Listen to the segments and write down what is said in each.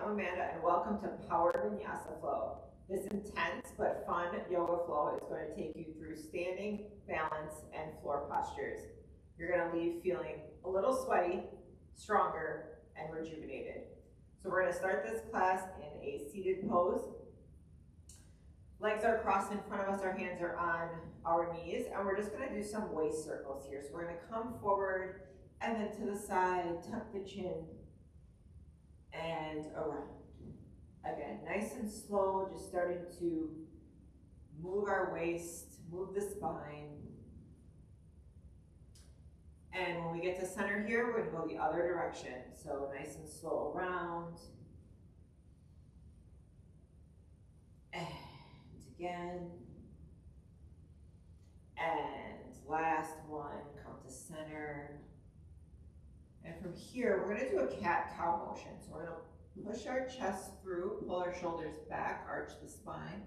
I'm Amanda, and welcome to Power Vinyasa Flow. This intense but fun yoga flow is going to take you through standing, balance, and floor postures. You're going to leave feeling a little sweaty, stronger, and rejuvenated. So we're going to start this class in a seated pose. Legs are crossed in front of us, our hands are on our knees, and we're just going to do some waist circles here. So we're going to come forward and then to the side, tuck the chin, and around. Again, nice and slow, just starting to move our waist, move the spine. And when we get to center here, we're going to go the other direction. So nice and slow around. And again. And last one, come to center. And from here, we're going to do a cat-cow motion. So we're going to push our chest through, pull our shoulders back, arch the spine.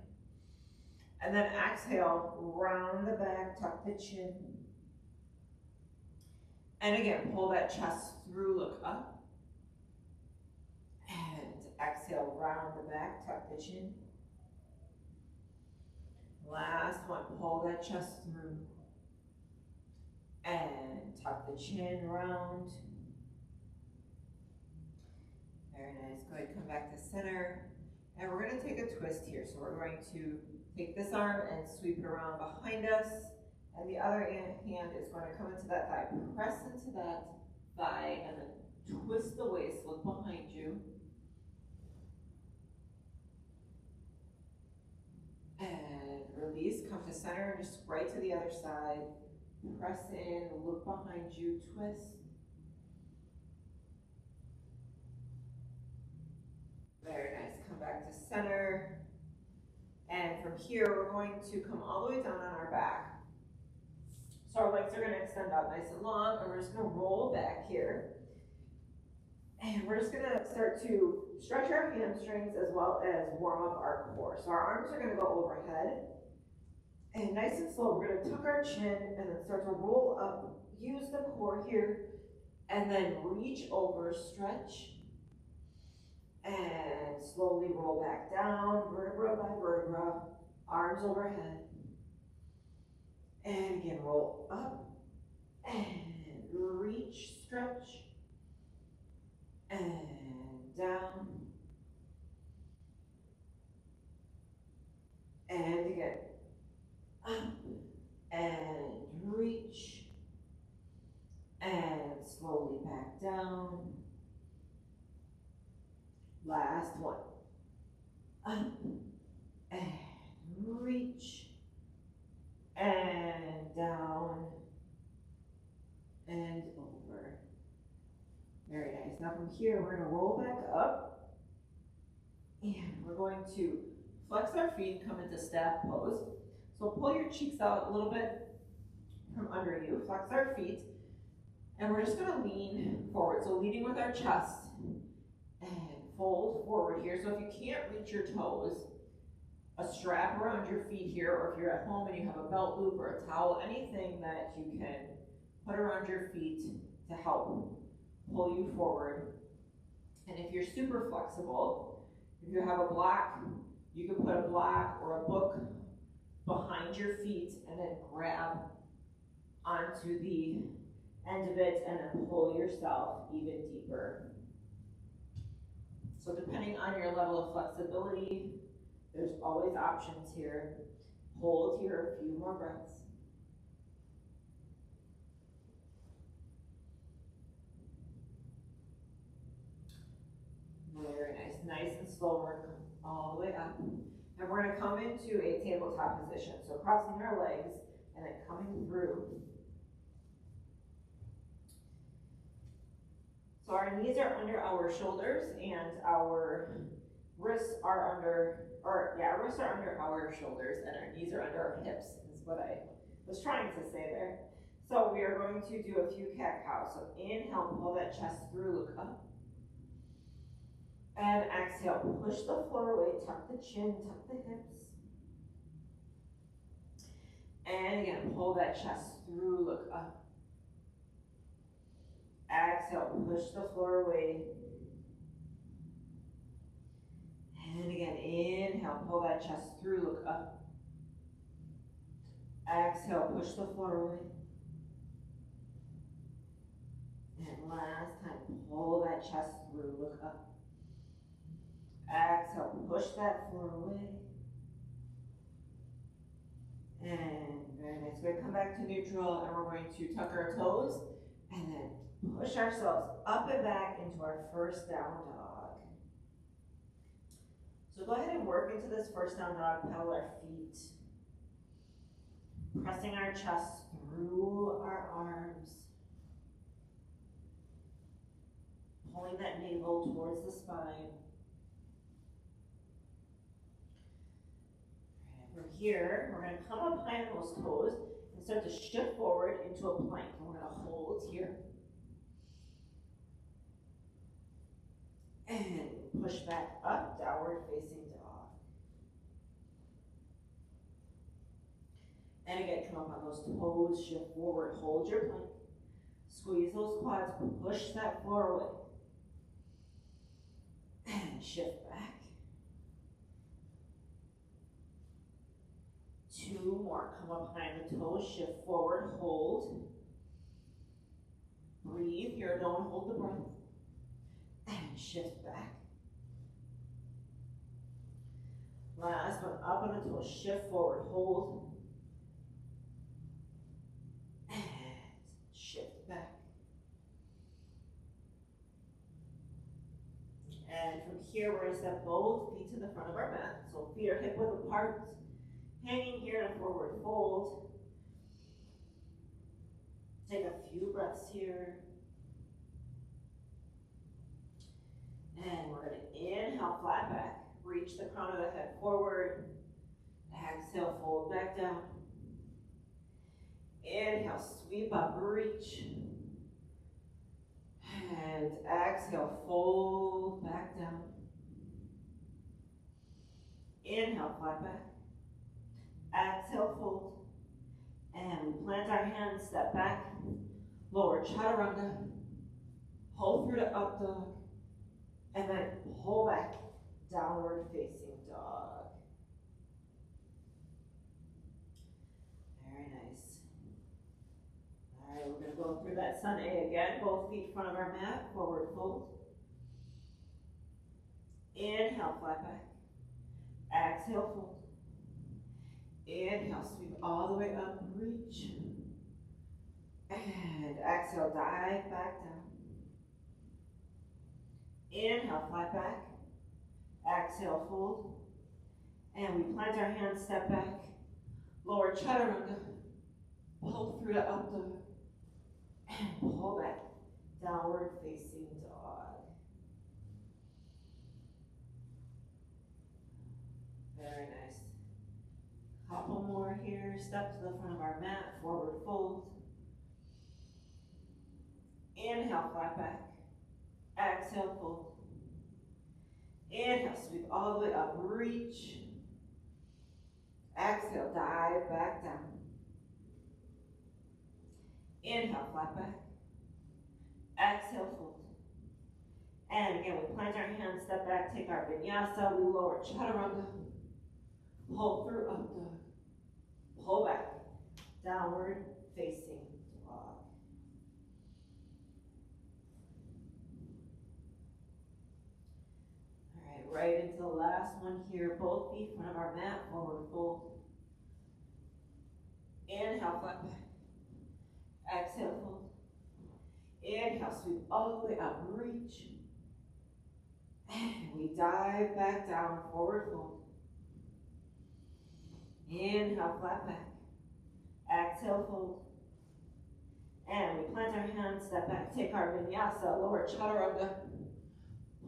And then exhale, round the back, tuck the chin. And again, pull that chest through, look up. And exhale, round the back, tuck the chin. Last one, pull that chest through. And tuck the chin, round. Very nice. Go ahead, come back to center. And we're going to take a twist here. So we're going to take this arm and sweep it around behind us. And the other hand is going to come into that thigh. Press into that thigh and then twist the waist. Look behind you. And release. Come to center and just right to the other side. Press in, look behind you, twist. Very nice. Come back to center. And from here, we're going to come all the way down on our back. So our legs are going to extend out nice and long, and we're just going to roll back here. And we're just going to start to stretch our hamstrings as well as warm up our core. So our arms are going to go overhead. And nice and slow, we're going to tuck our chin and then start to roll up. Use the core here. And then reach over, stretch. And slowly roll back down, vertebra by vertebra, arms overhead. And again, roll up and reach, stretch, and down. And again, up and reach, and slowly back down. Last one. Up and reach and down and over. Very nice. Now from here, we're going to roll back up and we're going to flex our feet, come into staff pose. So pull your cheeks out a little bit from under you, flex our feet, and we're just going to lean forward. So leading with our chest and fold forward here. So if you can't reach your toes, a strap around your feet here, or if you're at home and you have a belt loop or a towel, anything that you can put around your feet to help pull you forward. And if you're super flexible, if you have a block, you can put a block or a book behind your feet and then grab onto the end of it and then pull yourself even deeper. So depending on your level of flexibility, there's always options here. Hold here a few more breaths. Very nice. Nice and slow. We're going all the way up. And we're going to come into a tabletop position. So crossing our legs and then coming through. So our knees are under our shoulders and our wrists are under, our wrists are under our shoulders and our knees are under our hips, is what I was trying to say there. So we are going to do a few cat-cows. So inhale, pull that chest through, look up. And exhale, push the floor away, tuck the chin, tuck the hips. And again, pull that chest through, look up. Exhale, push the floor away. And again, inhale, pull that chest through, look up. Exhale, push the floor away. And last time, pull that chest through, look up. Exhale, push that floor away. And very nice. We're going to come back to neutral and we're going to tuck our toes and then push ourselves up and back into our first down dog. So go ahead and work into this first down dog, pedal our feet. Pressing our chest through our arms. Pulling that navel towards the spine. From here, we're going to come up high on those toes and start to shift forward into a plank. And we're going to hold here. And push back up, downward facing dog. And again, come up on those toes, shift forward, hold your plank. Squeeze those quads, push that floor away. And shift back. 2 more, come up behind the toes, shift forward, hold. Breathe here, don't hold the breath. And shift back. Last one, up on the toes, shift forward, hold. And shift back. And from here, we're going to step both feet to the front of our mat. So feet are hip width apart. Hanging here in a forward fold. Take a few breaths here. And we're going to inhale, flat back. Reach the crown of the head forward. Exhale, fold back down. Inhale, sweep up, reach. And exhale, fold back down. Inhale, flat back. Exhale, fold. And we plant our hands, step back. Lower chaturanga. Pull through to up dog. And then pull back, downward facing dog. Very nice. All right, we're going to go through that sun A again. Both feet in front of our mat, forward fold. Inhale, flat back. Exhale, fold. Inhale, sweep all the way up, reach. And exhale, dive back down. Inhale, flat back. Exhale, fold. And we plant our hands, step back. Lower chaturanga. Pull through to up dog. And pull back. Downward facing dog. Very nice. Couple more here. Step to the front of our mat. Forward fold. Inhale, flat back. Exhale, fold. Inhale, sweep all the way up, reach. Exhale, dive back down. Inhale, flat back. Exhale, fold. And again, we plant our hands, step back, take our vinyasa, we lower chaturanga. Pull through up dog. Pull back. Downward facing dog. Right into the last one here, both feet in front of our mat, forward fold. Inhale, flat back. Exhale, fold. Inhale, sweep all the way up, reach. And we dive back down, forward fold. Inhale, flat back. Exhale, fold. And we plant our hands, step back, take our vinyasa, lower chaturanga.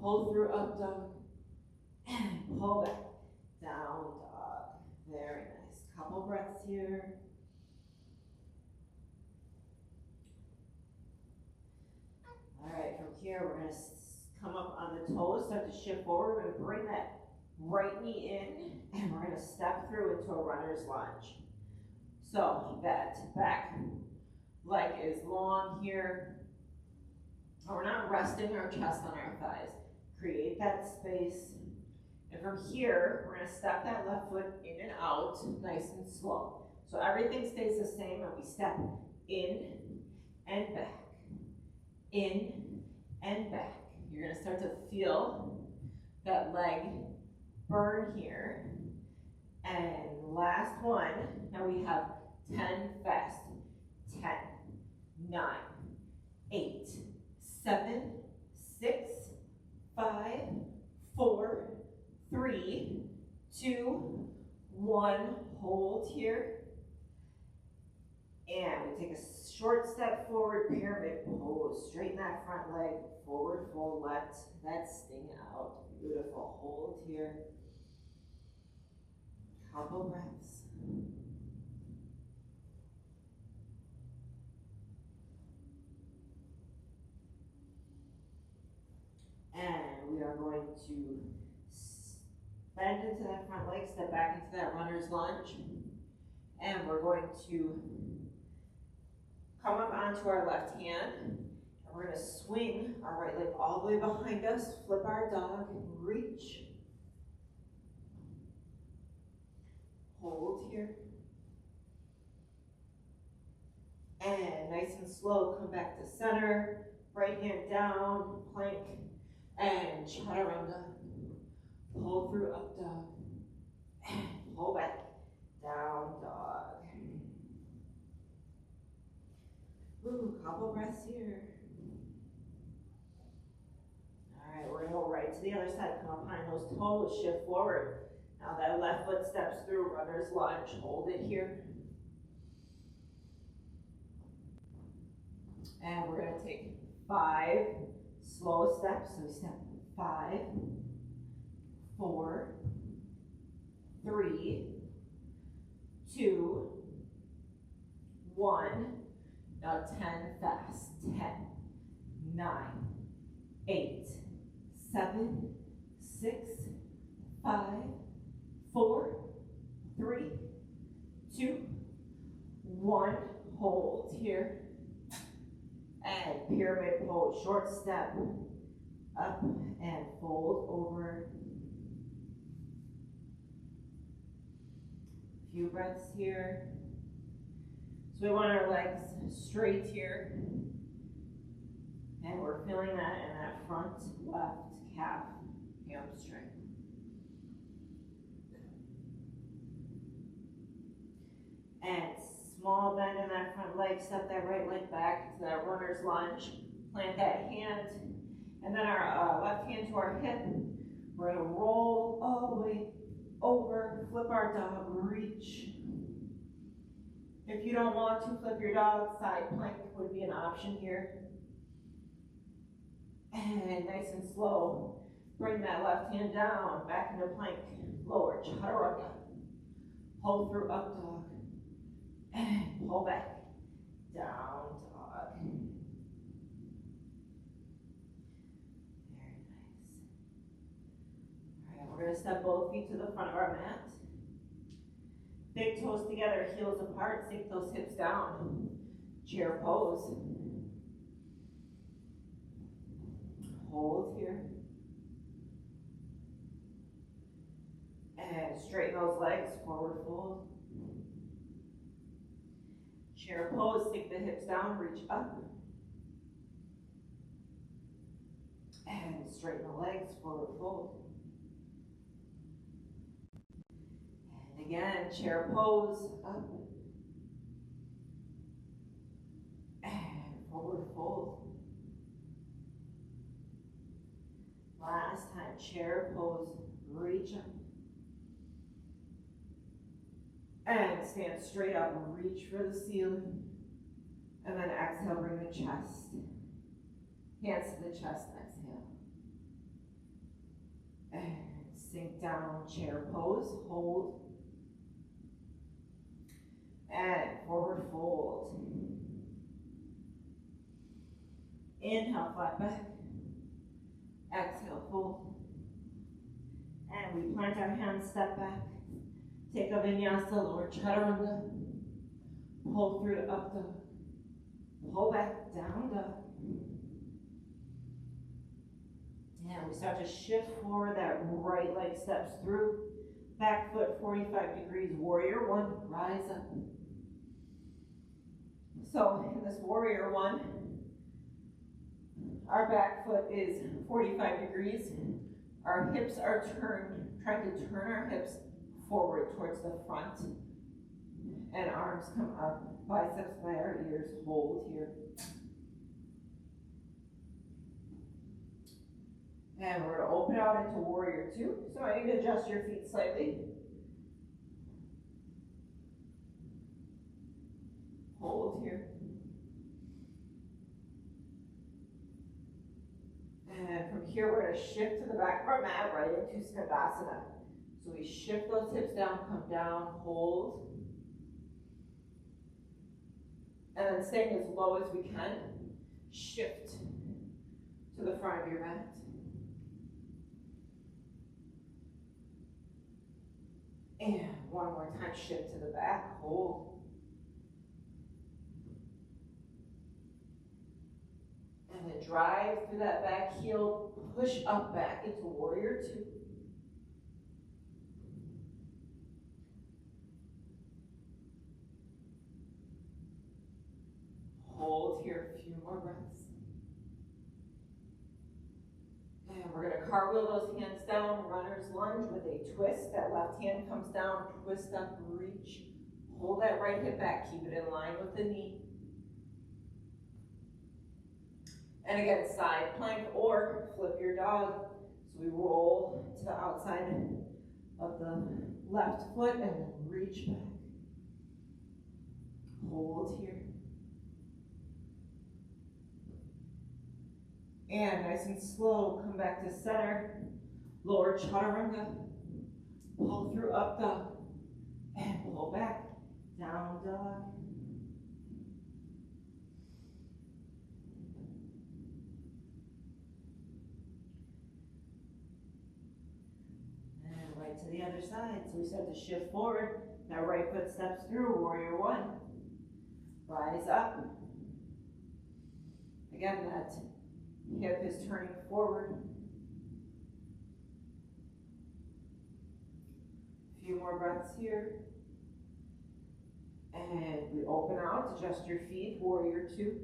Pull through up dog. And pull back, down dog. Very nice. Couple breaths here. All right, from here we're going to come up on the toes, start to shift forward. We're going to bring that right knee in, and we're going to step through into a runner's lunge. So that back leg is long here. We're not resting our chest on our thighs. Create that space. And from here, we're gonna step that left foot in and out, nice and slow. So everything stays the same and we step in and back, in and back. You're gonna start to feel that leg burn here. And last one, now we have 10 fast. 10, 9, 8, 7, 6, 5, 4, 3, 2, 1. Hold here. And we take a short step forward, pyramid pose. Straighten that front leg, forward fold, let that sting out. Beautiful. Hold here. Couple breaths. And we are going to bend into that front leg, step back into that runner's lunge. And we're going to come up onto our left hand. And we're going to swing our right leg all the way behind us, flip our dog, reach. Hold here. And nice and slow, come back to center. Right hand down, plank, and chaturanga. Pull through up dog. And pull back, down dog. Ooh, couple breaths here. All right, we're gonna go right to the other side. Come up behind those toes, shift forward. Now that left foot steps through, runner's lunge. Hold it here. And we're gonna take 5 slow steps. So we step 5, 4, 3, 2, 1. Now 10 fast. 10, 9, 8, 7, 6, 5, 4, 3, 2, 1. Hold here. And pyramid pose, short step, up and fold over. A few breaths here. So we want our legs straight here. And we're feeling that in that front left calf, hamstring. And small bend in that front leg, step that right leg back to that runner's lunge, plant that hand, and then our left hand to our hip. We're gonna roll all the way over, flip our dog, reach. If you don't want to flip your dog, side plank would be an option here. And nice and slow, bring that left hand down, back into plank, lower, chaturanga. Pull through up dog. And pull back, down dog. Very nice. All right, we're gonna step both feet to the front of our mat. Big toes together, heels apart, sink those hips down. Chair pose. Hold here. And straighten those legs, forward fold. Chair pose, sink the hips down, reach up. And straighten the legs, forward fold. And again, chair pose, up. And forward fold. Last time, chair pose, reach up. And stand straight up and reach for the ceiling. And then exhale, bring the chest. Hands to the chest, exhale. And sink down, chair pose, hold. And forward fold. Inhale, flat back. Exhale, fold. And we plant our hands, step back. Take a vinyasa, lower chaturanga. Pull through to up dog. Pull back, down dog. And we start to shift forward, that right leg steps through. Back foot 45 degrees, warrior one, rise up. So in this warrior one, our back foot is 45 degrees. Our hips are turned, trying to turn our hips forward towards the front. And arms come up, biceps by our ears, hold here. And we're going to open out into warrior two. So I need to adjust your feet slightly. Hold here. And from here, we're going to shift to the back of our mat, right into Skandasana. So we shift those hips down, come down, hold. And then staying as low as we can, shift to the front of your mat. And one more time, shift to the back, hold. And then drive through that back heel, push up back into warrior two. Hold here a few more breaths. And we're going to cartwheel those hands down, runner's lunge with a twist. That left hand comes down, twist up, reach. Hold that right hip back, keep it in line with the knee. And again, side plank or flip your dog. So we roll to the outside of the left foot and then reach back. Hold here. And nice and slow, come back to center. Lower chaturanga. Pull through up dog. And pull back. Down dog. And right to the other side. So we start to shift forward. That right foot steps through, warrior one. Rise up. Again, that hip is turning forward. A few more breaths here. And we open out, adjust your feet, warrior two.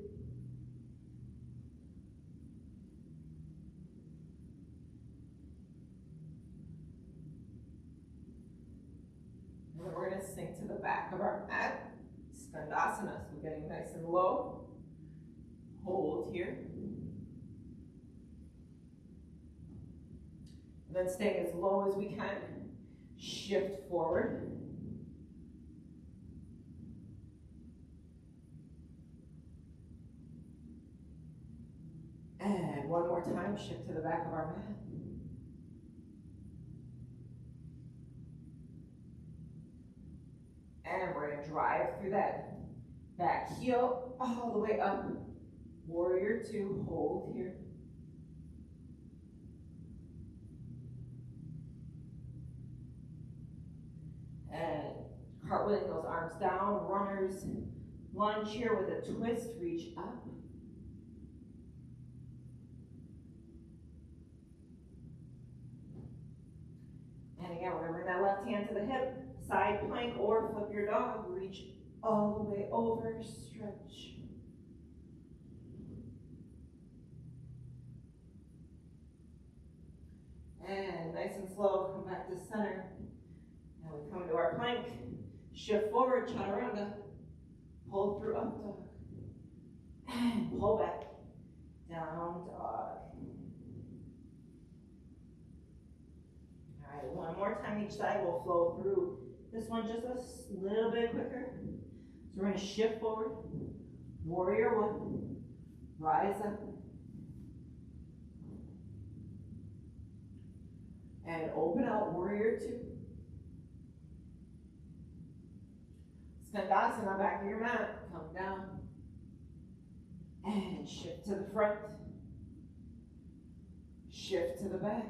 And then we're going to sink to the back of our mat, Skandasana. So we're getting nice and low. Hold here. And then staying as low as we can. Shift forward. And one more time, shift to the back of our mat. And we're going to drive through that back heel all the way up. Warrior two, hold here. And cartwheeling those arms down, runner's lunge here with a twist, reach up. And again, we're going to bring that left hand to the hip, side plank or flip your dog, reach all the way over, stretch. And nice and slow, come back to center. Now we come into our plank, shift forward, chaturanga, pull through up dog, and pull back, down dog. All right, one more time each side, we'll flow through this one just a little bit quicker. So we're going to shift forward, warrior one, rise up, and open out, warrior two. Skandasana, back of your mat, come down. And shift to the front. Shift to the back.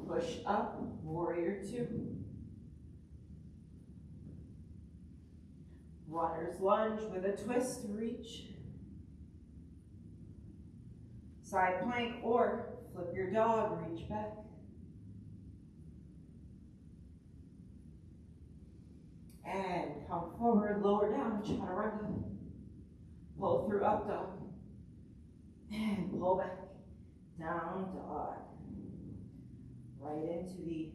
Push up, warrior two. Runner's lunge with a twist, reach. Side plank or flip your dog, reach back. And come forward, lower down, chaturanga. Pull through up dog. And pull back, down dog. Right into the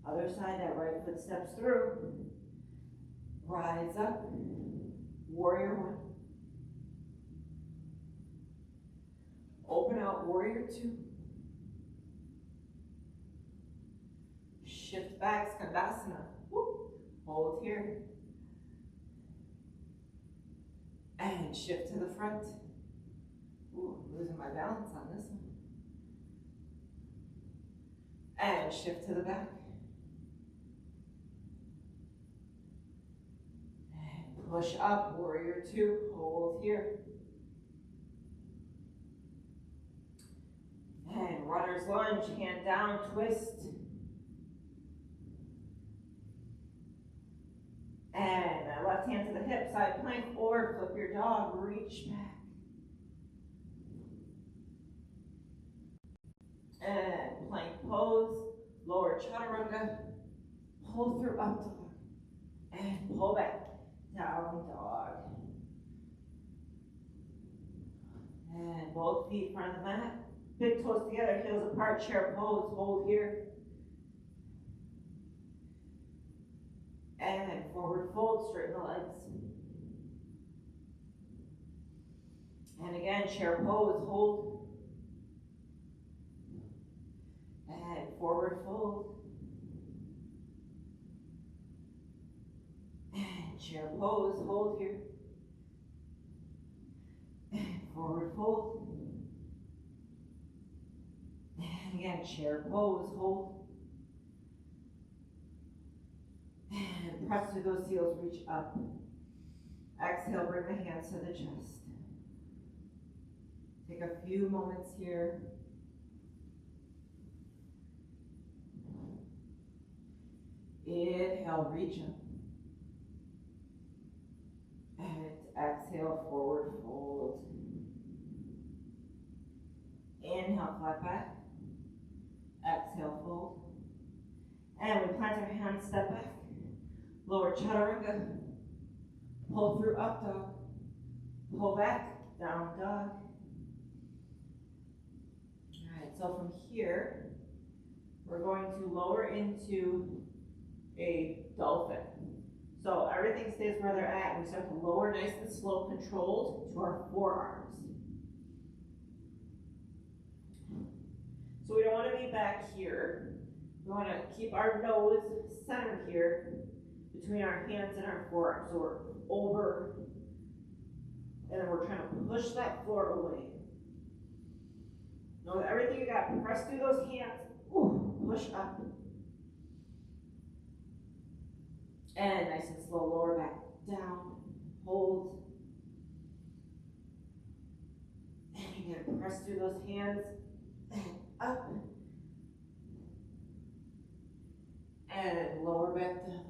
other side, that right foot steps through. Rise up, warrior one. Open out, warrior two. Shift back, Skandasana. Woo. Hold here. And shift to the front. Ooh, losing my balance on this one. And shift to the back. And push up, warrior two. Hold here. And runner's lunge, hand down, twist. And left hand to the hip, side plank, or flip your dog, reach back. And plank pose, lower chaturanga, pull through up dog, and pull back, down dog. And both feet front of the mat, big toes together, heels apart, chair pose, hold here. And forward fold, straighten the legs. And again, chair pose, hold. And forward fold. And chair pose, hold here. And forward fold. And again, chair pose, hold. And press through those heels, reach up. Exhale, bring the hands to the chest. Take a few moments here. Inhale, reach up. And exhale, forward fold. Inhale, flat back. Exhale, fold. And we plant our hands, step back. Lower chaturanga, pull through up dog, pull back, down dog. All right, so from here, we're going to lower into a dolphin. So everything stays where they're at, and we start to lower nice and slow, controlled to our forearms. So we don't want to be back here. We want to keep our nose centered here, between our hands and our forearms. So we're over, and then we're trying to push that floor away. Know that everything you got, press through those hands, ooh, push up. And nice and slow, lower back, down, hold. And you're gonna press through those hands, and up. And lower back down.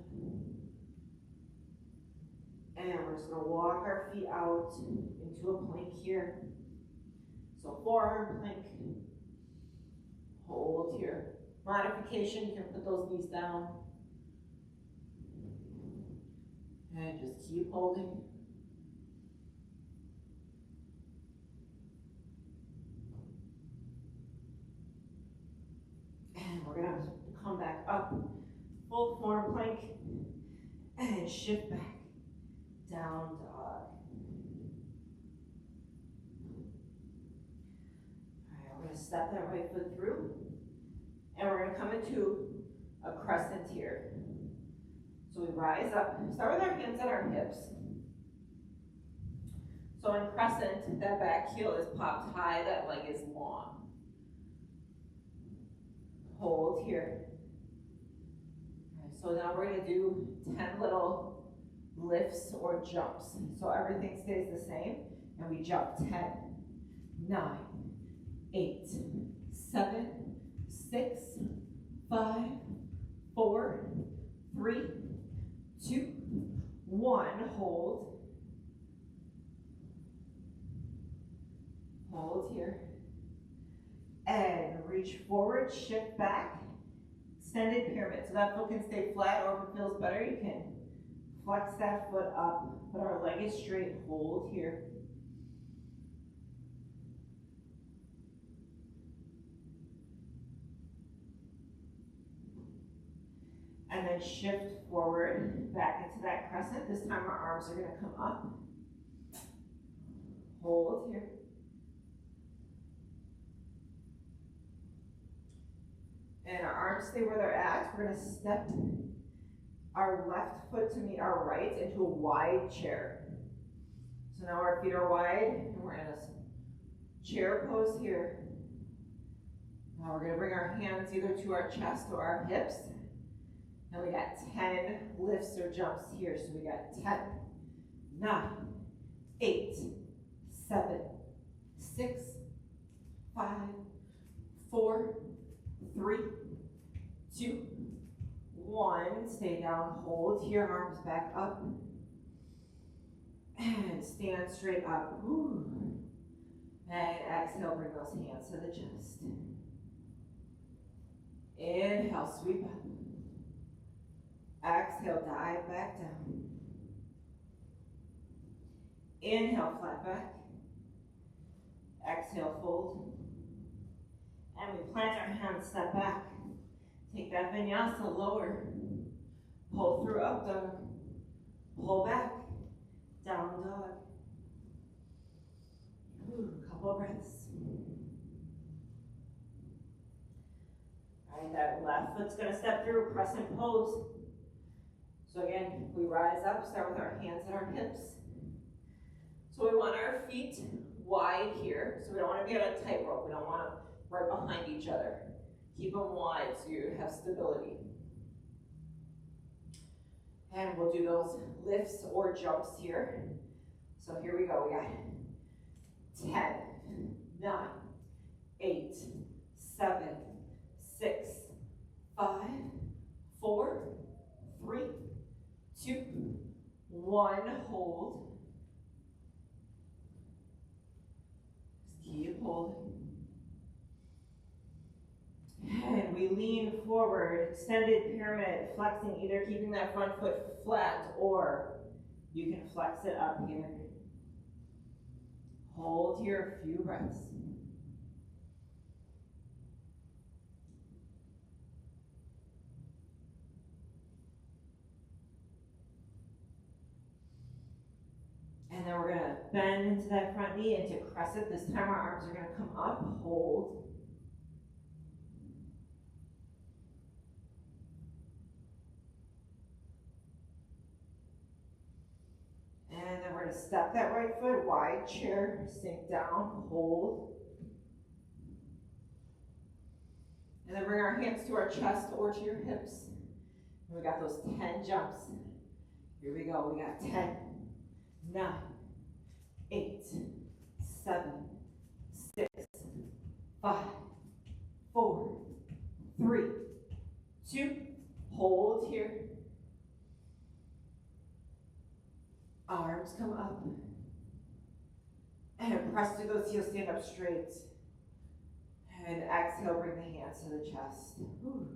And we're just going to walk our feet out into a plank here. So forearm plank. Hold here. Modification, you can put those knees down. And just keep holding. And we're going to come back up. Full form plank. And shift back. Down dog. All right, we're going to step that right foot through, and we're going to come into a crescent here. So we rise up, start with our hands at our hips. So in crescent, that back heel is popped high, that leg is long. Hold here. All right, so now we're going to do 10 little lifts or jumps. So everything stays the same, and we jump 10, 9, 8, 7, 6, 5, 4, 3, 2, 1. Hold here. reach forward, shift back, extended pyramid. So that foot can stay flat, or if it feels better, you can flex that foot up, but our leg is straight, hold here. And then shift forward, back into that crescent. This time our arms are gonna come up. Hold here. And our arms stay where they're at. We're gonna step our left foot to meet our right into a wide chair. So now our feet are wide, and we're in a chair pose here. Now we're gonna bring our hands either to our chest or our hips. And we got 10 lifts or jumps here. So we got 10, 9, 8, 7, 6, 5, 4, 3, 2, 1. Stay down, hold here, arms back up. And stand straight up. Ooh. And exhale, bring those hands to the chest. Inhale, sweep up. Exhale, dive back down. Inhale, flat back. Exhale, fold. And we plant our hands, step back. Take that vinyasa lower. Pull through up dog. Pull back. Down dog. Ooh, couple of breaths. All right, that left foot's gonna step through crescent pose. So again, we rise up, start with our hands at our hips. So we want our feet wide here. So we don't want to be on a tightrope. We don't want them right behind each other. Keep them wide so you have stability. And we'll do those lifts or jumps here. So here we go. We got 10, 9, 8, 7, 6, 5, 4, 3, 2, 1. Hold. Just keep holding. And we lean forward, extended pyramid, flexing, either keeping that front foot flat or you can flex it up here. Hold here a few breaths. And then we're gonna bend into that front knee into crescent. This time our arms are gonna come up, hold. And then we're gonna step that right foot, wide chair, sink down, hold. And then bring our hands to our chest or to your hips. And we got those 10 jumps. Here we go, we got 10, 9, 8, 7, 6, 5, 4, 3, 2, hold here. Arms come up. And press through those heels, stand up straight. And exhale, bring the hands to the chest. Whew.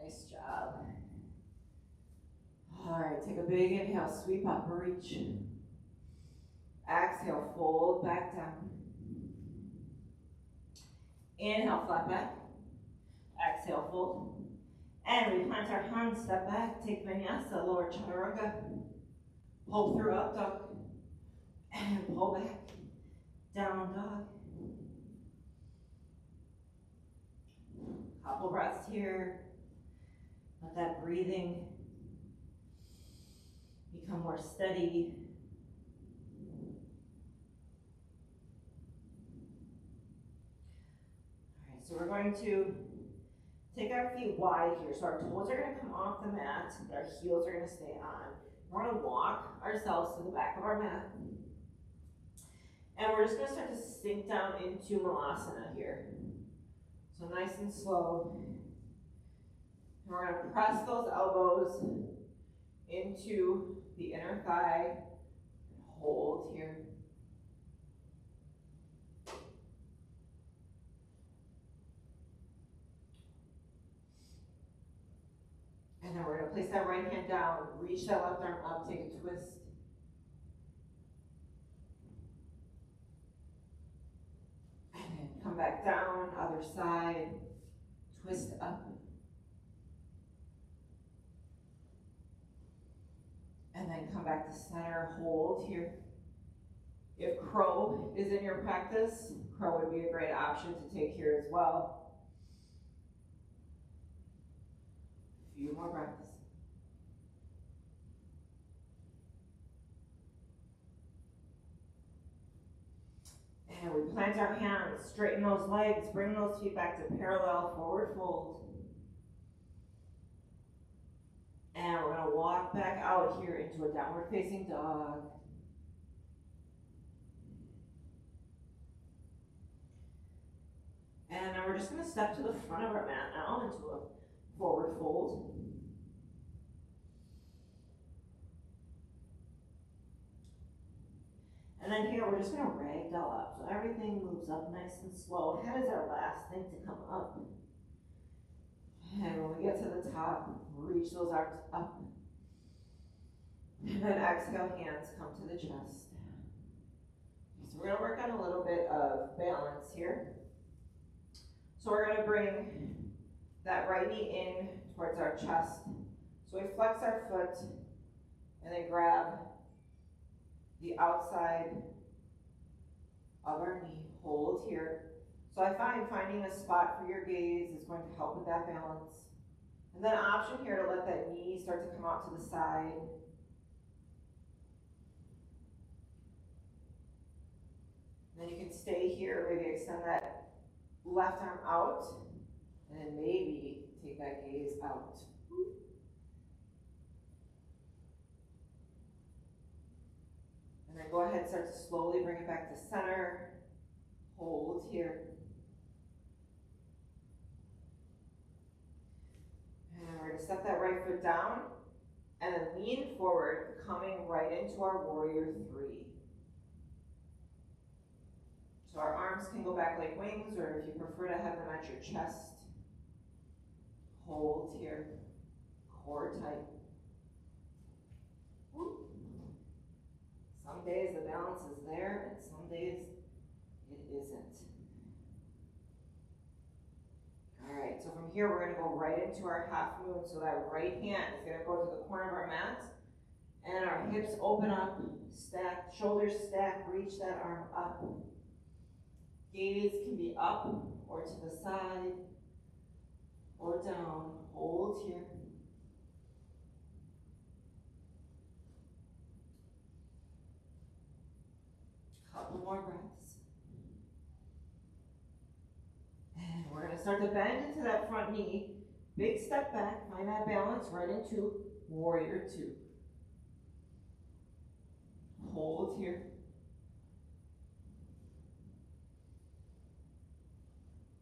Nice job. All right, take a big inhale, sweep up, reach. Exhale, fold back down. Inhale, flat back. Exhale, fold. And we plant our hands, step back, take vinyasa, lower chaturanga. Pull through up dog. And pull back. Down dog. Couple breaths here. Let that breathing become more steady. All right, so we're going to take our feet wide here. So our toes are going to come off the mat, but our heels are going to stay on. We're going to walk ourselves to the back of our mat. And we're just going to start to sink down into Malasana here. So nice and slow. And we're going to press those elbows into the inner thigh and hold here. place that right hand down, reach that left arm up, take a twist. And then come back down, other side, twist up. And then come back to center, hold here. If crow is in your practice, crow would be a great option to take here as well. A few more breaths. And we plant our hands, straighten those legs, bring those feet back to parallel, forward fold. And we're going to walk back out here into a downward facing dog. And then we're just going to step to the front of our mat now into a forward fold. And then here we're just going to ragdoll up. So everything moves up nice and slow. Head is our last thing to come up. And when we get to the top, reach those arms up. And then exhale, hands come to the chest. So we're going to work on a little bit of balance here. So we're going to bring that right knee in towards our chest. So we flex our foot and then grab the outside of our knee, hold here. So I find finding a spot for your gaze is going to help with that balance. And then an option here to let that knee start to come out to the side. And then you can stay here, maybe extend that left arm out, and then maybe take that gaze out. And then go ahead and start to slowly bring it back to center. Hold here. And we're going to step that right foot down, and then lean forward, coming right into our warrior three. So our arms can go back like wings, or if you prefer to have them at your chest. Hold here, core tight. Woo. Some days the balance is there, and some days it isn't. All right, so from here we're going to go right into our half moon. So that right hand is going to go to the corner of our mat, and our hips open up, stack, shoulders stack, reach that arm up. Gaze can be up or to the side or down. Hold here. Couple more breaths. And we're going to start to bend into that front knee. Big step back, find that balance right into warrior two. Hold here.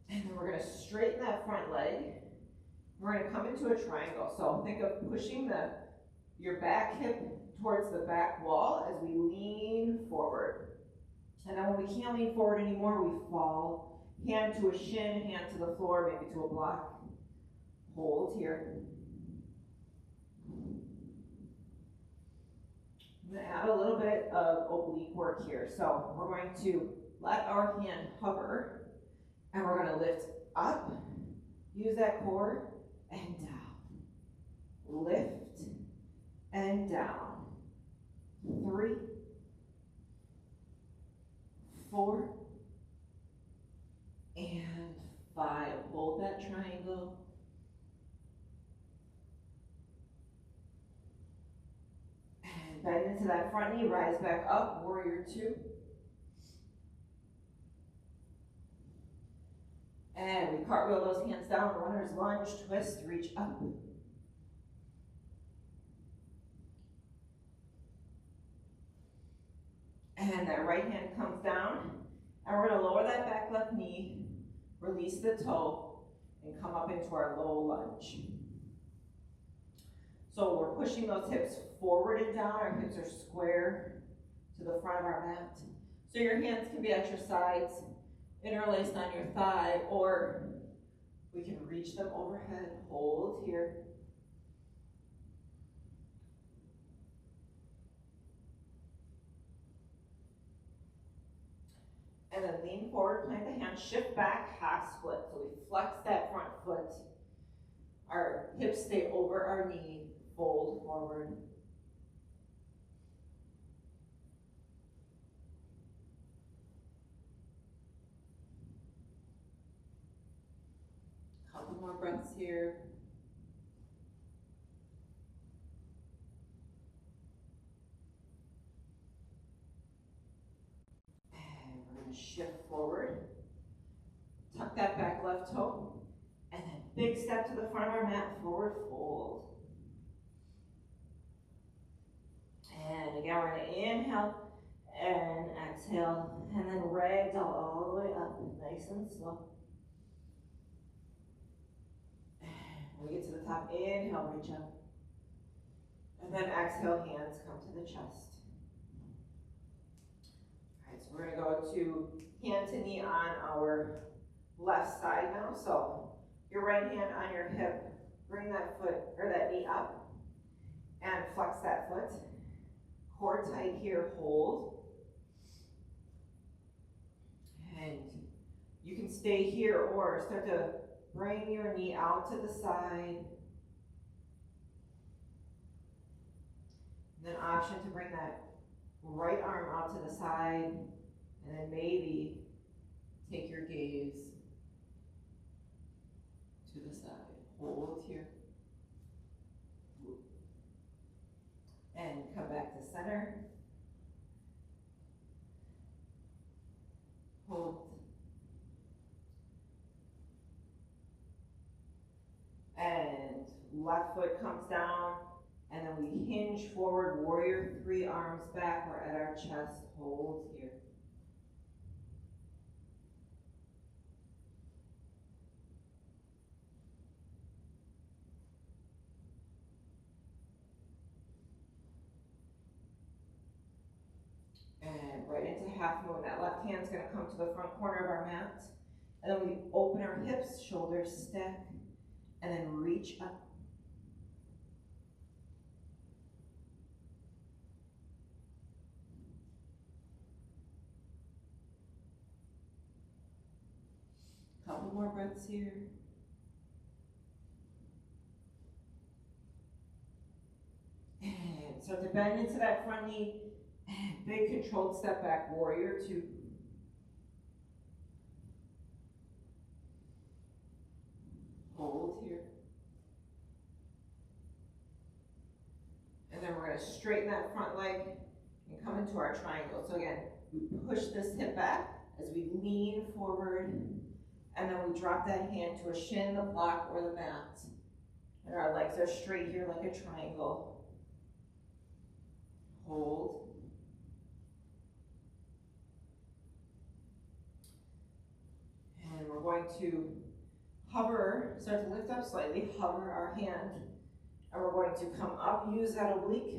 And then we're going to straighten that front leg. We're going to come into a triangle. So think of pushing your back hip towards the back wall as we lean forward. And then when we can't lean forward anymore, we fall. Hand to a shin, hand to the floor, maybe to a block. Hold here. I'm going to add a little bit of oblique work here. So we're going to let our hand hover. And we're going to lift up, use that core, and down. Lift and down. 3, 4, and 5. Hold that triangle. And bend into that front knee, rise back up, warrior two. And we cartwheel those hands down, runner's lunge, twist, reach up. And that right hand comes down, and we're going to lower that back left knee, release the toe, and come up into our low lunge. So we're pushing those hips forward and down. Our hips are square to the front of our mat. So your hands can be at your sides, interlaced on your thigh, or we can reach them overhead. Hold here. And then lean forward, plant the hand, shift back, half split. So we flex that front foot. Our hips stay over our knee, fold forward. Couple more breaths here. And we're going to shift forward. Tuck that back left toe. And then big step to the front of our mat, forward fold. And again, we're going to inhale and exhale. And then ragdoll all the way up, nice and slow. When we get to the top, inhale, reach up. And then exhale, hands come to the chest. All right, so we're gonna go to hand to knee on our left side now. So your right hand on your hip, bring that foot or that knee up and flex that foot. Core tight here, hold. And you can stay here or start to bring your knee out to the side. And then option to bring that right arm out to the side, and then maybe take your gaze to the side. Hold here. And come back to center. Hold. And left foot comes down, and then we hinge forward, warrior three, arms back, we're at our chest, hold here. And right into half moon, that left hand's gonna come to the front corner of our mat, and then we open our hips, shoulders stack, and then reach up. Couple more breaths here. And start to bend into that front knee. And big controlled step back, warrior two. Hold here. And then we're going to straighten that front leg and come into our triangle. So again, we push this hip back as we lean forward, and then we drop that hand to a shin, the block, or the mat. And our legs are straight here like a triangle. Hold. And we're going to hover, start to lift up slightly, hover our hand, and we're going to come up, use that oblique,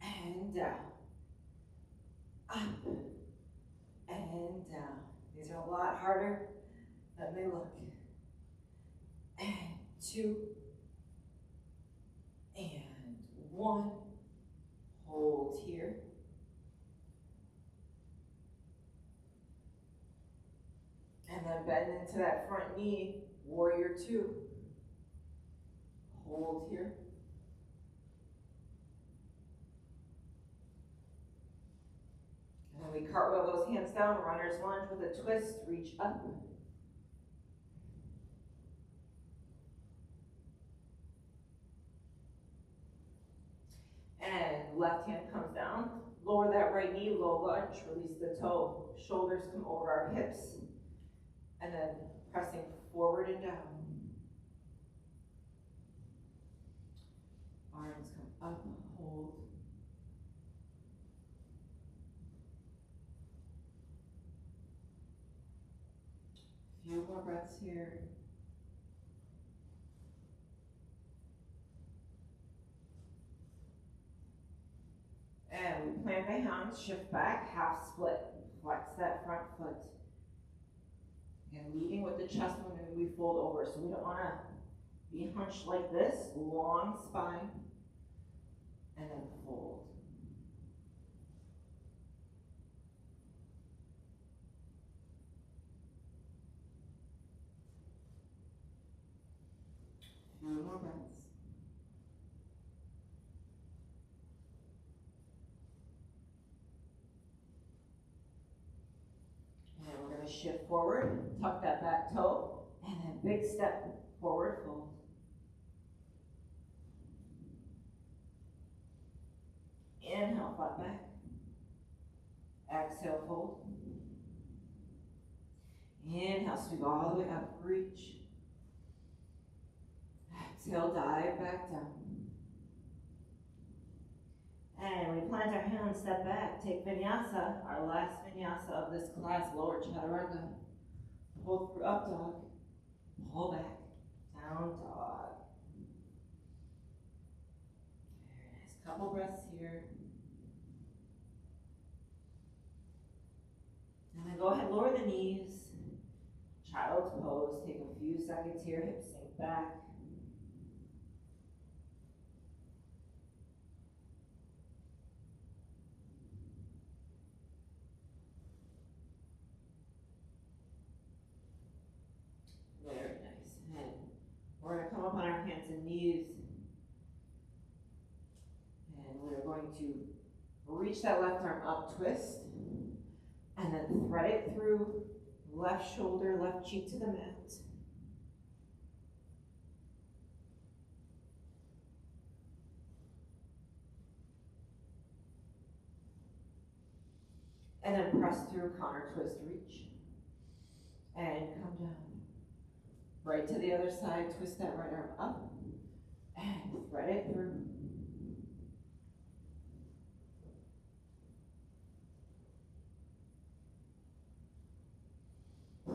and down. Up, and down. These are a lot harder than they look. And two, and one. Hold here. And then bend into that front knee, warrior two. Hold here. And then we cartwheel those hands down, runner's lunge with a twist, reach up. And left hand comes down, lower that right knee, low lunge, release the toe, shoulders come over our hips, and then pressing forward and down. Arms come up, hold. Few more breaths here. And we plant the hands, shift back, half split. Flex that front foot. And leading with the chest when we fold over. So we don't want to be hunched like this, long spine. And then fold. breaths. And we're going to shift forward, tuck that back toe, and then big step forward fold. Inhale, flat back. Exhale, fold. Inhale, sweep all the way up, reach. Exhale, dive back down. And we plant our hands, step back, take vinyasa, our last vinyasa of this class, lower chaturanga. Pull through up dog, pull back, down dog. Very nice, couple breaths here. And then go ahead, lower the knees, child's pose, take a few seconds here, hips sink back. Very nice. And we're going to come up on our hands and knees. And we're going to reach that left arm up, twist. And then thread it through left shoulder, left cheek to the mat. And then press through, counter twist, reach. And come down. Right to the other side, twist that right arm up. And thread it through.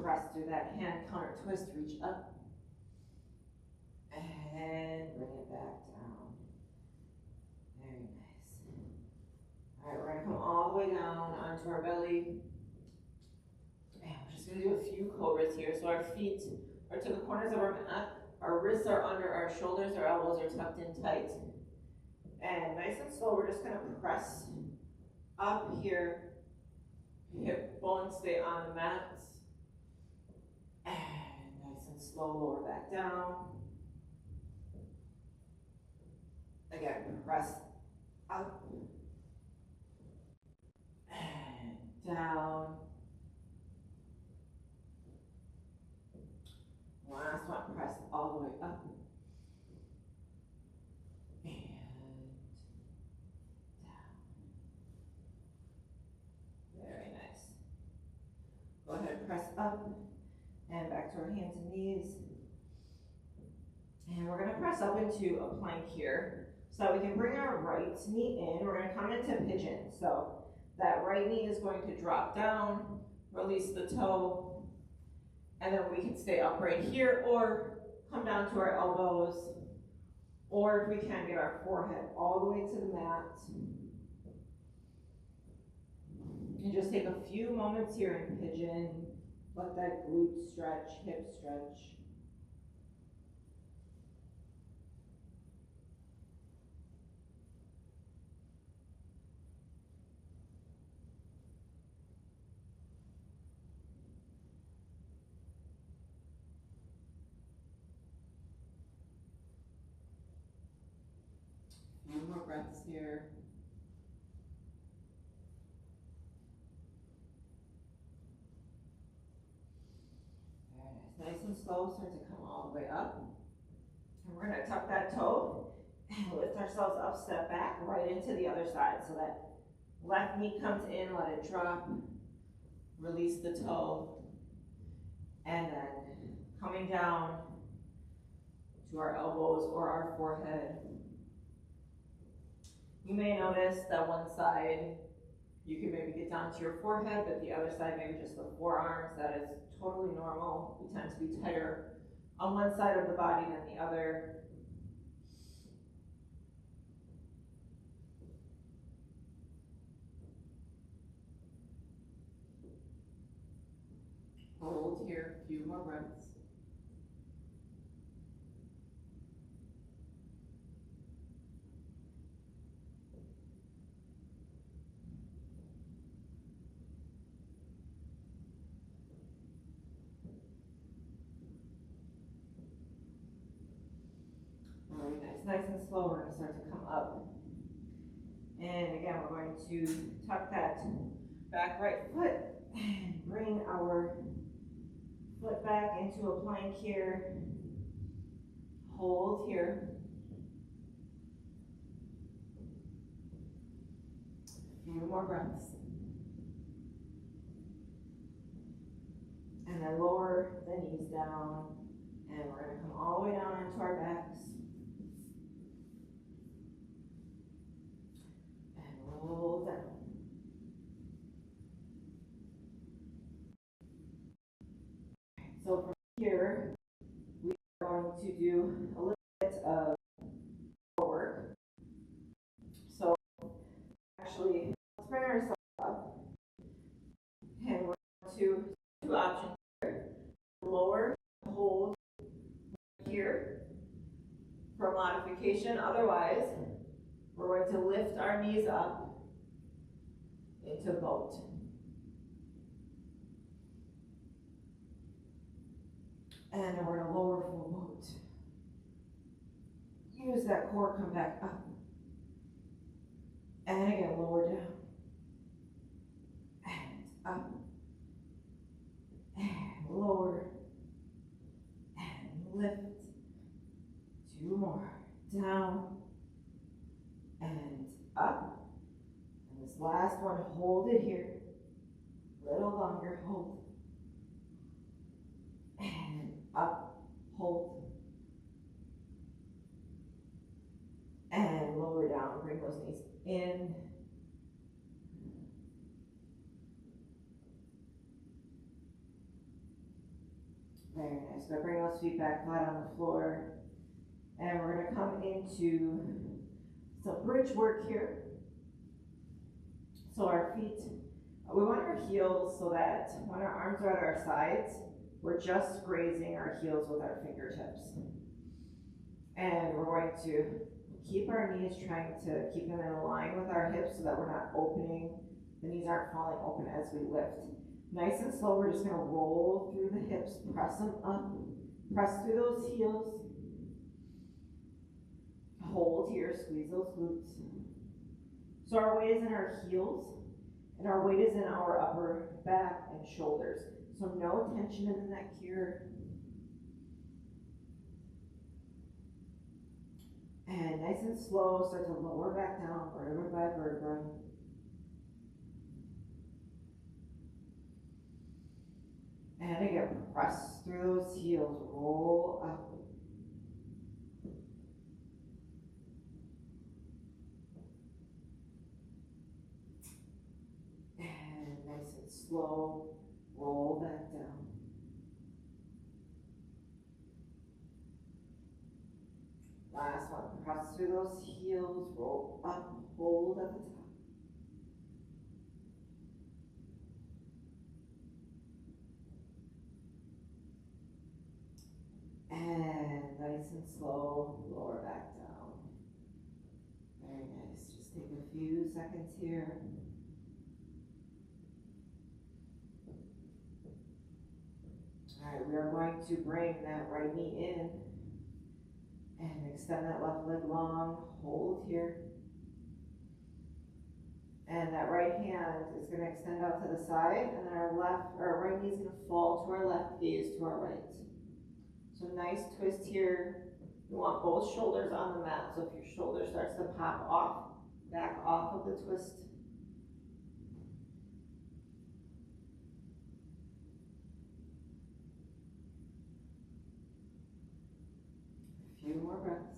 Press through that hand, counter twist, reach up. And bring it back down. Very nice. All right, we're going to come all the way down onto our belly. And we're just going to do a few cobras here. So our feet are to the corners of our mat. Our wrists are under our shoulders. Our elbows are tucked in tight. And nice and slow, we're just going to press up here. Hip bones stay on the mat. And nice and slow, lower back down. Again, press up and down. Last one, press all the way up and down. Very nice. Go ahead and press up and back to our hands and knees. And we're going to press up into a plank here so that we can bring our right knee in. We're going to come into pigeon. So that right knee is going to drop down, release the toe, and then we can stay upright here or come down to our elbows, or if we can, get our forehead all the way to the mat. And just take a few moments here in pigeon. Let that glute stretch, hip stretch. A few more breaths here. Nice and slow, start to come all the way up. And we're going to tuck that toe and lift ourselves up, step back, right into the other side. So that left knee comes in, let it drop, release the toe, and then coming down to our elbows or our forehead. You may notice that one side you can maybe get down to your forehead, but the other side, maybe just the forearms. That is totally normal. We tend to be tighter on one side of the body than the other. Hold here, a few more breaths. and slow, we're gonna start to come up. And again, we're going to tuck that back right foot and bring our foot back into a plank here. Hold here. A few more breaths. And then lower the knees down. And we're going to come all the way down into our backs. And roll down. So from here, we are going to do a little bit of core work. So actually, let's bring ourselves up. And we're going to two options here. Lower, hold here for modification. Otherwise, we're going to lift our knees up into boat. And then we're going to lower full boat. Use that core, come back up. And again, lower down. And up. And lower. And lift. Two more. Down. And up. And this last one, hold it here. A little longer, hold. And up, hold. And lower down, bring those knees in. Very nice. So bring those feet back flat on the floor. And we're going to come into some bridge work here. So our feet, we want our heels so that when our arms are at our sides, we're just grazing our heels with our fingertips. And we're going to keep our knees, trying to keep them in line with our hips so that we're not opening, the knees aren't falling open as we lift. Nice and slow, we're just going to roll through the hips, press them up, press through those heels. Hold here, squeeze those glutes. So our weight is in our heels, and our weight is in our upper back and shoulders. So no tension in the neck here. And nice and slow, start to lower back down, vertebra by vertebra. And again, press through those heels, roll up. And nice and slow, roll back down. Last one, press through those heels, roll up, hold at the top. And nice and slow, lower back down. Very nice. Just take a few seconds here. All right, we are going to bring that right knee in and extend that left leg long. Hold here. And that right hand is going to extend out to the side, and then our right knee is going to fall to our left, gaze to our right. So nice twist here. You want both shoulders on the mat. So if your shoulder starts to pop off, back off of the twist. A few more breaths.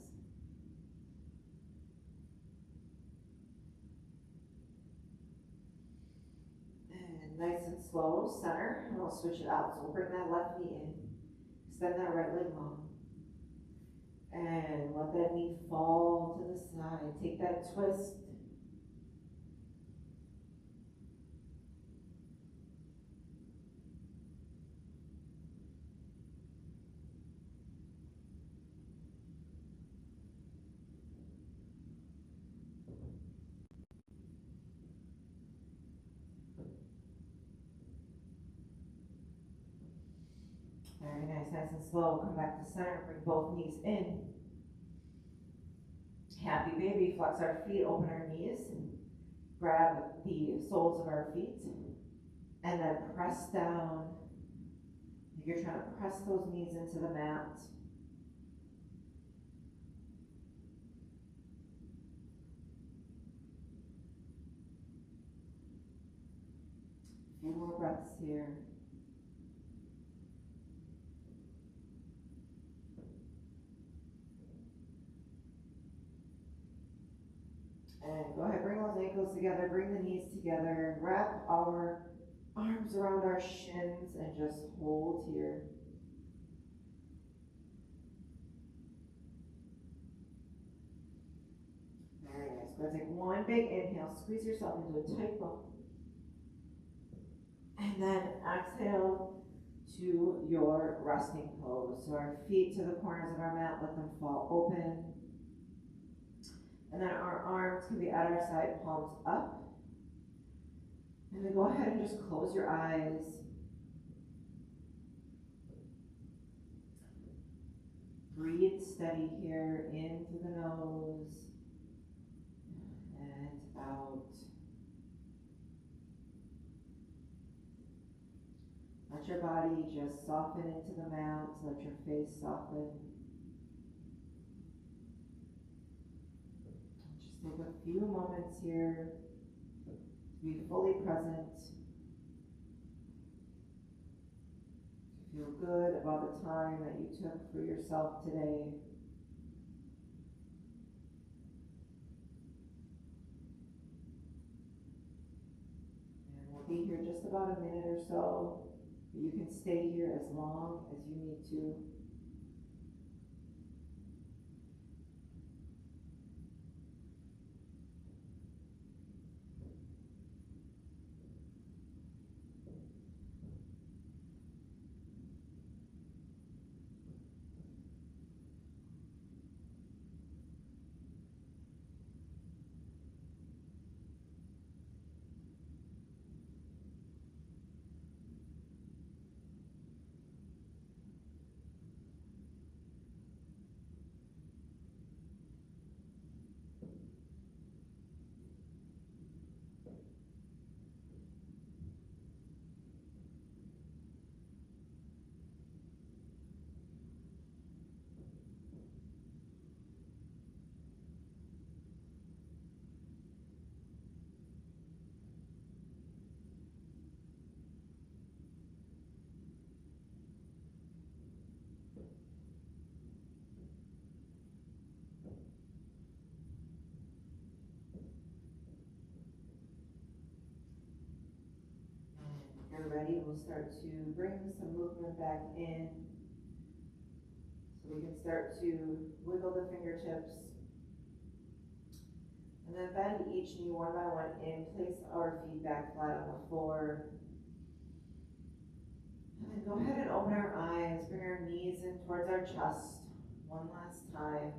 And nice and slow, center, and we'll switch it out. So we'll bring that left knee in. Extend that right leg long. And let that knee fall to the side. Take that twist. Very nice, nice and slow. Come back to center, bring both knees in. Happy baby, flex our feet, open our knees, grab the soles of our feet, and then press down. You're trying to press those knees into the mat. A few more breaths here. And go ahead, bring those ankles together, bring the knees together, wrap our arms around our shins and just hold here. Very nice. Go ahead, take one big inhale, squeeze yourself into a tight ball. And then exhale to your resting pose. So our feet to the corners of our mat, let them fall open. And then our arms can be at our side, palms up. And then go ahead and just close your eyes. Breathe steady here into the nose and out. Let your body just soften into the mat. Let your face soften. Just take a few moments here to be fully present. To feel good about the time that you took for yourself today. And we'll be here just about a minute or so. You can stay here as long as you need to. When you're ready, we'll start to bring some movement back in. So we can start to wiggle the fingertips. And then bend each knee one by one in. Place our feet back flat on the floor. And then go ahead and open our eyes. Bring our knees in towards our chest one last time.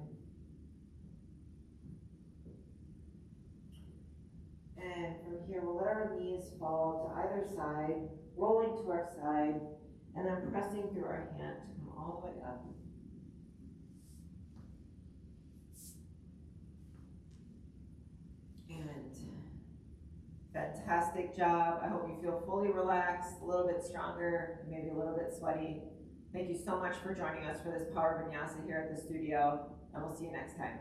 And from here, we'll let our knees fall to either side, rolling to our side, and then pressing through our hand to come all the way up. And fantastic job. I hope you feel fully relaxed, a little bit stronger, maybe a little bit sweaty. Thank you so much for joining us for this Power Vinyasa here at the studio, and we'll see you next time.